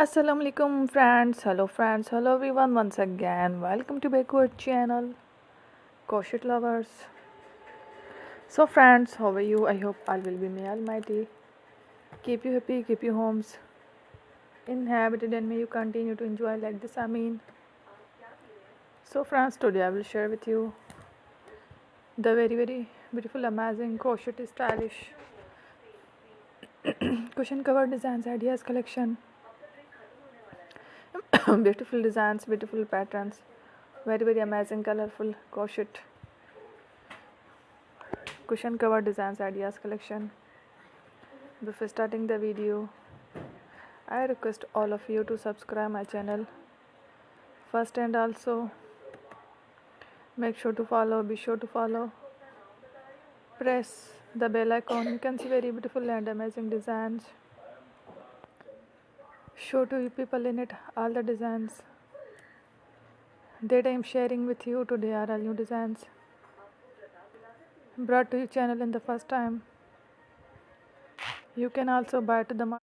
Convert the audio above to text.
Assalamu alaikum friends, hello everyone once again. Welcome to Backward channel, Crochet lovers. So friends, how are you? I hope all will be may almighty. Keep you happy, keep you homes inhabited and may you continue to enjoy like this. So friends, today I will share with you the very beautiful, amazing, crochet stylish cushion cover designs ideas collection. Beautiful designs, beautiful patterns, very amazing, colorful crochet cushion cover designs ideas collection. Before starting the video, I request all of you to subscribe my channel first, and also be sure to follow, press the bell icon. You can see very beautiful and amazing designs. Show to you people in it all the designs that I am sharing with you today are all new designs brought to your channel in the first time. You can also buy to the